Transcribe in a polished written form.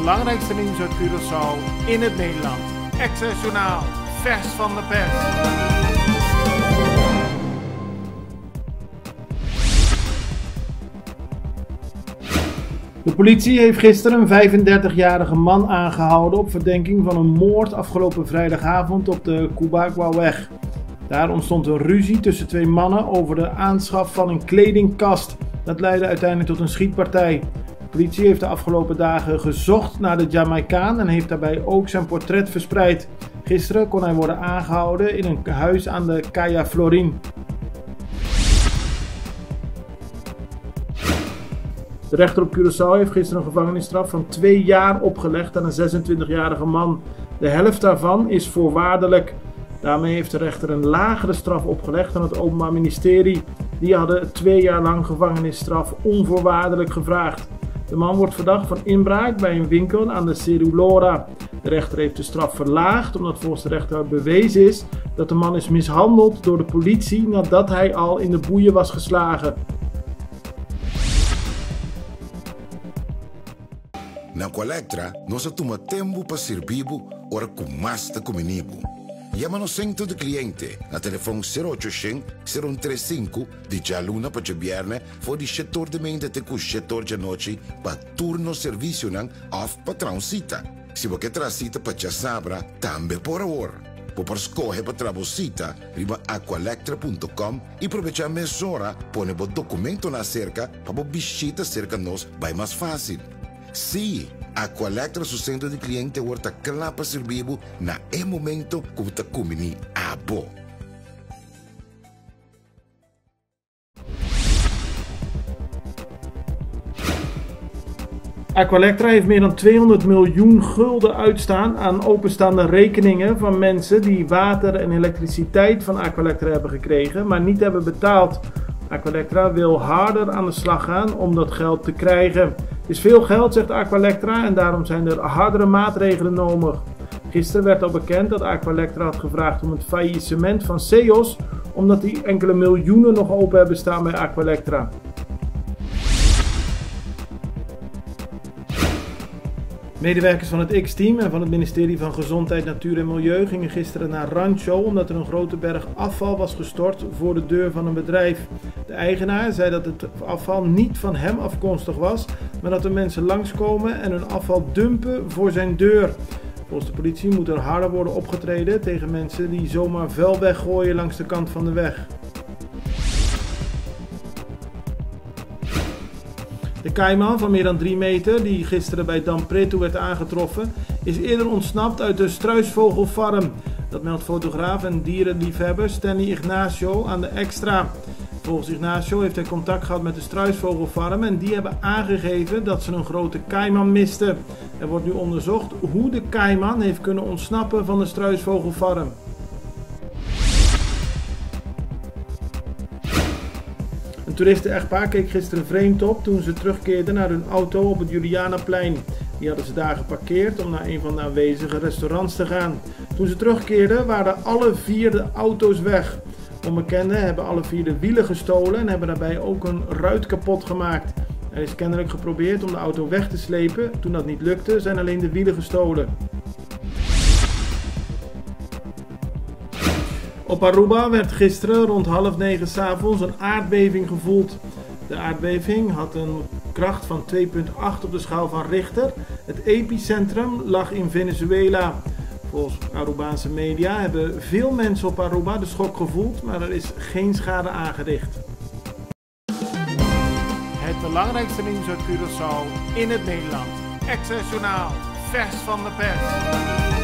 belangrijkste nieuws uit Curaçao in het Nederland. Access Journaal, vers van de pers. De politie heeft gisteren een 35-jarige man aangehouden op verdenking van een moord afgelopen vrijdagavond op de Kubagwaweg. Daar ontstond een ruzie tussen twee mannen over de aanschaf van een kledingkast. Dat leidde uiteindelijk tot een schietpartij. De politie heeft de afgelopen dagen gezocht naar de Jamaicaan en heeft daarbij ook zijn portret verspreid. Gisteren kon hij worden aangehouden in een huis aan de Calle Florin. De rechter op Curaçao heeft gisteren een gevangenisstraf van 2 jaar opgelegd aan een 26-jarige man. De helft daarvan is voorwaardelijk. Daarmee heeft de rechter een lagere straf opgelegd dan het Openbaar Ministerie. Die hadden 2 jaar lang gevangenisstraf onvoorwaardelijk gevraagd. De man wordt verdacht van inbraak bij een winkel aan de Cerulora. De rechter heeft de straf verlaagd omdat volgens de rechter bewezen is dat de man is mishandeld door de politie nadat hij al in de boeien was geslagen. Na Colectra, nós toma tempo para servir ora com mais de comunibo. Llama-nos centro de cliente na telefone 0800-035 de Jaluna para Jabierne voor die setor de mente te com setor de noite para turno serviço nang of patrão cita. Se você traz cita para Chasabra, também por hora. Por escolher para trabalhar riba aqualectra.com e aproveitar a mesura, põe o documento na cerca para visita cerca nós vai mais fácil. Sim, a Colectra su centro de cliente wordt klaar para servir na momento que você comini abo. Aqualectra heeft meer dan 200 miljoen gulden uitstaan aan openstaande rekeningen van mensen die water en elektriciteit van Aqualectra hebben gekregen, maar niet hebben betaald. Aqualectra wil harder aan de slag gaan om dat geld te krijgen. Het is veel geld, zegt Aqualectra, en daarom zijn er hardere maatregelen nodig. Gisteren werd al bekend dat Aqualectra had gevraagd om het faillissement van Ceos, omdat die enkele miljoenen nog open hebben staan bij Aqualectra. Medewerkers van het X-team en van het ministerie van Gezondheid, Natuur en Milieu gingen gisteren naar Rancho omdat er een grote berg afval was gestort voor de deur van een bedrijf. De eigenaar zei dat het afval niet van hem afkomstig was, maar dat er mensen langskomen en hun afval dumpen voor zijn deur. Volgens de politie moet er harder worden opgetreden tegen mensen die zomaar vuil weggooien langs de kant van de weg. De kaiman van meer dan 3 meter, die gisteren bij Dam Preto werd aangetroffen, is eerder ontsnapt uit de struisvogelfarm. Dat meldt fotograaf en dierenliefhebber Stanley Ignacio aan de Extra. Volgens Ignacio heeft hij contact gehad met de struisvogelfarm en die hebben aangegeven dat ze een grote kaiman misten. Er wordt nu onderzocht hoe de kaiman heeft kunnen ontsnappen van de struisvogelfarm. Een toeristen-echtpaar keek gisteren vreemd op toen ze terugkeerden naar hun auto op het Julianaplein. Die hadden ze daar geparkeerd om naar een van de aanwezige restaurants te gaan. Toen ze terugkeerden waren alle 4 de auto's weg. Onbekenden hebben alle 4 de wielen gestolen en hebben daarbij ook een ruit kapot gemaakt. Er is kennelijk geprobeerd om de auto weg te slepen. Toen dat niet lukte, zijn alleen de wielen gestolen. Op Aruba werd gisteren rond 20:30 s'avonds een aardbeving gevoeld. De aardbeving had een kracht van 2,8 op de schaal van Richter. Het epicentrum lag in Venezuela. Volgens Arubaanse media hebben veel mensen op Aruba de schok gevoeld, maar er is geen schade aangericht. Het belangrijkste nieuws uit Curaçao in het Nederland. Access Journaal, vers van de pers.